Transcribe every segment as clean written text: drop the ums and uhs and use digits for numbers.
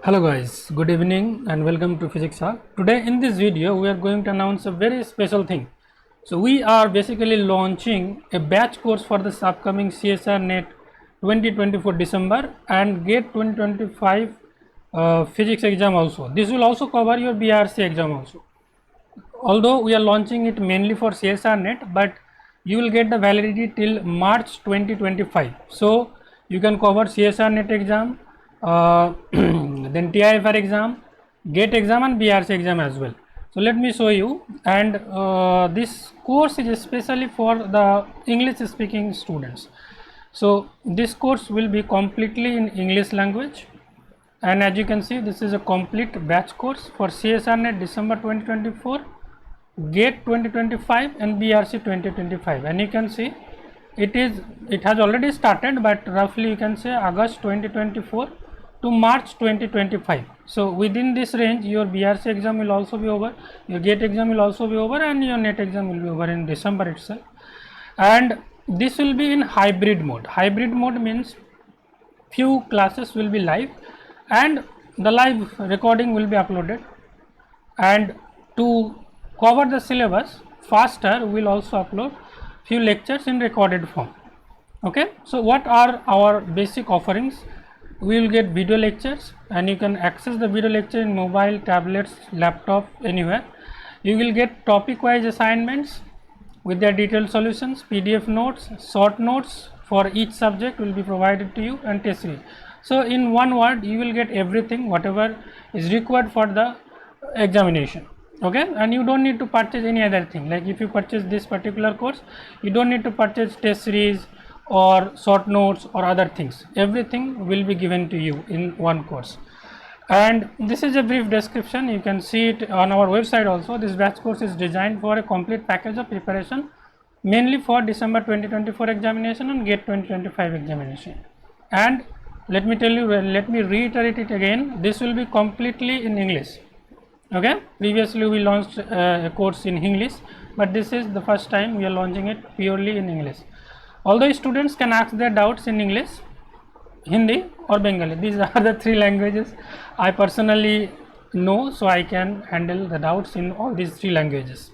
Hello guys, good evening and welcome to Physics Hub. Today in this video we are going to announce a very special thing. So we are basically launching a batch course for this upcoming CSIR-NET 2024 December and GATE 2025 physics exam also. This will also cover your BRC exam also. Although we are launching it mainly for CSIR-NET, but you will get the validity till March 2025. So you can cover CSIR-NET exam, then TIFR exam, GATE exam and BRC exam as well. So let me show you, and this course is especially for the English speaking students. So this course will be completely in English language, and as you can see, this is a complete batch course for CSIR-NET December 2024, GATE 2025 and BRC 2025, and you can see it has already started, but roughly you can say August 2024 to March 2025. So within this range your BRC exam will also be over, your GATE exam will also be over, and your NET exam will be over in December itself. And this will be in hybrid mode. Hybrid mode means few classes will be live and the live recording will be uploaded, and to cover the syllabus faster we will also upload few lectures in recorded form. Okay, so what are our basic offerings? We will get video lectures, and you can access the video lecture in mobile, tablets, laptop, anywhere. You will get topic wise assignments with their detailed solutions, PDF notes, short notes for each subject will be provided to you, and test series. So in one word you will get everything whatever is required for the examination. Okay, and you don't need to purchase any other thing. Like if you purchase this particular course, you don't need to purchase test series or short notes or other things. Everything will be given to you in one course. And this is a brief description, you can see it on our website also. This batch course is designed for a complete package of preparation mainly for December 2024 examination and GATE 2025 examination. And let me tell you, let me reiterate it again, this will be completely in English. Okay, previously we launched a course in English, but this is the first time we are launching it purely in English. Although students can ask their doubts in English, Hindi or Bengali, these are the three languages I personally know, so I can handle the doubts in all these three languages.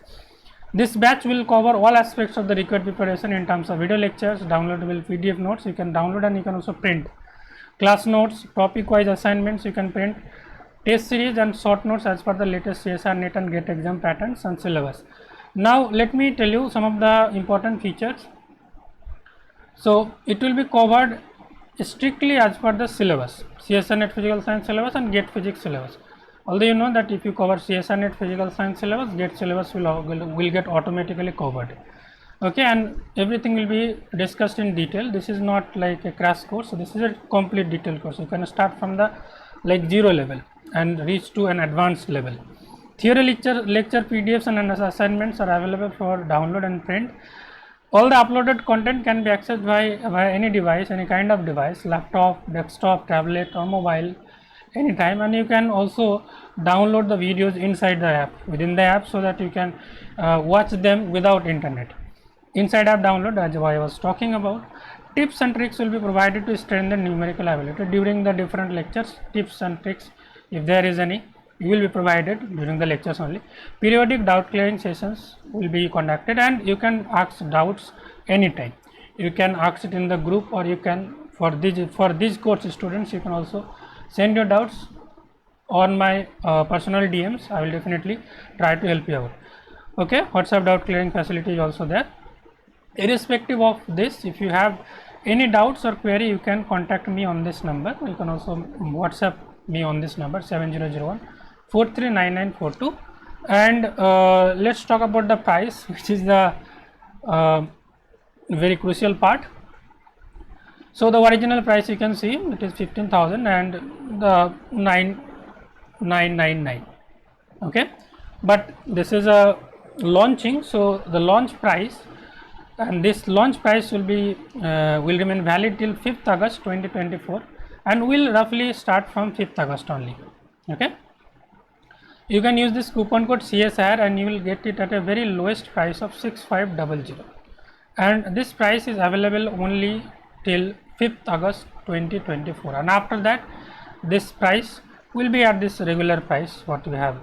This batch will cover all aspects of the required preparation in terms of video lectures, downloadable PDF notes you can download, and you can also print class notes, topic wise assignments you can print, test series and short notes as per the latest CSIR-NET and GATE exam patterns and syllabus. Now let me tell you some of the important features. So it will be covered strictly as per the syllabus, CSIR-NET physical science syllabus and GATE physics syllabus. Although you know that if you cover CSIR-NET physical science syllabus, GATE syllabus will get automatically covered. Okay, and everything will be discussed in detail. This is not like a crash course, so this is a complete detailed course. You can start from the like zero level and reach to an advanced level. Theory lecture PDFs and assignments are available for download and print. All the uploaded content can be accessed by any device, any kind of device, laptop, desktop, tablet or mobile, anytime. And you can also download the videos inside the app, within the app, so that you can watch them without internet. Inside app download, as I was talking about. Tips and tricks will be provided to strengthen numerical ability during the different lectures. Tips and tricks, if there is any, will be provided during the lectures only. Periodic doubt clearing sessions will be conducted, and you can ask doubts anytime. You can ask it in the group, or you can for these course students you can also send your doubts on my personal DMs. I will definitely try to help you out. Okay, WhatsApp doubt clearing facility is also there. Irrespective of this, if you have any doubts or query, you can contact me on this number. You can also WhatsApp me on this number 7001 439942. And let's talk about the price, which is the very crucial part. So the original price you can see it is 15,000 and the 9,999. Okay, but this is a launching, so the launch price, and this launch price will be will remain valid till 5th August 2024 and will roughly start from 5th August only. Okay, you can use this coupon code CSIR and you will get it at a very lowest price of 6500, and this price is available only till 5th August 2024, and after that this price will be at this regular price what we have.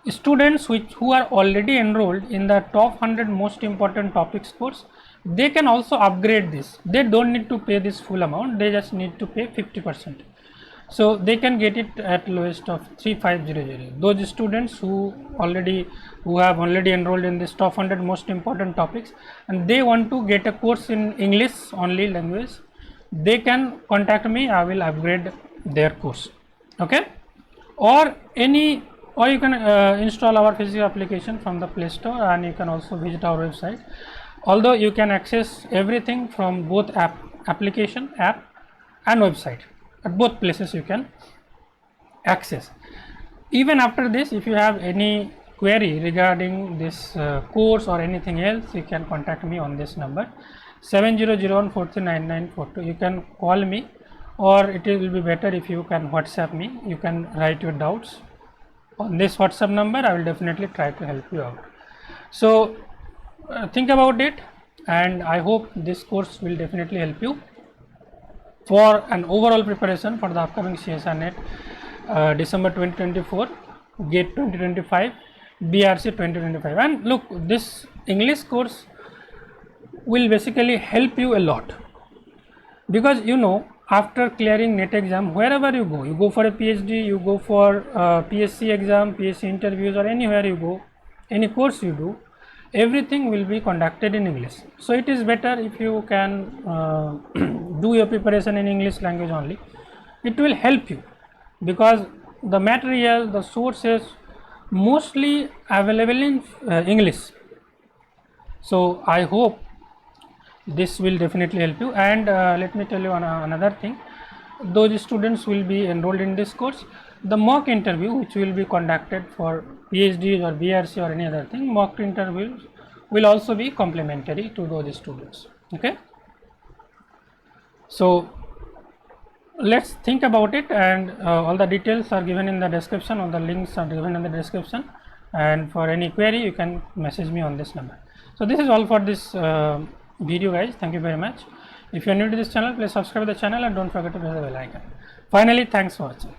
Students who are already enrolled in the top 100 most important topics course, they can also upgrade this. They don't need to pay this full amount, they just need to pay 50%. So they can get it at lowest of 3500. Those students who have already enrolled in this top 100 most important topics and they want to get a course in English only language, they can contact me. I will upgrade their course. Okay, or you can install our physics application from the Play Store, and you can also visit our website. Although you can access everything from both application app and website. At both places you can access. Even after this, if you have any query regarding this course or anything else, you can contact me on this number 7001439942. You can call me, or it will be better if you can WhatsApp me. You can write your doubts on this WhatsApp number. I will definitely try to help you out. So think about it, and I hope this course will definitely help you for an overall preparation for the upcoming CSIR-NET December 2024, GATE 2025, BRC 2025. And look, this English course will basically help you a lot, because after clearing NET exam, wherever you go for a PhD, you go for PSC exam, PSC interviews, or anywhere you go, any course you do, everything will be conducted in English. So it is better if you can do your preparation in English language only. It will help you, because the material, the sources mostly available in English. So I hope this will definitely help you. And let me tell you another thing. Those students will be enrolled in this course, the mock interview which will be conducted for PhDs or BRC or any other thing, mock interviews will also be complimentary to those students. Okay, so let's think about it, and all the details are given in the description, all the links are given in the description, and for any query you can message me on this number. So this is all for this video, guys. Thank you very much. If you are new to this channel, please subscribe the channel and don't forget to press the bell icon. Finally, thanks for watching.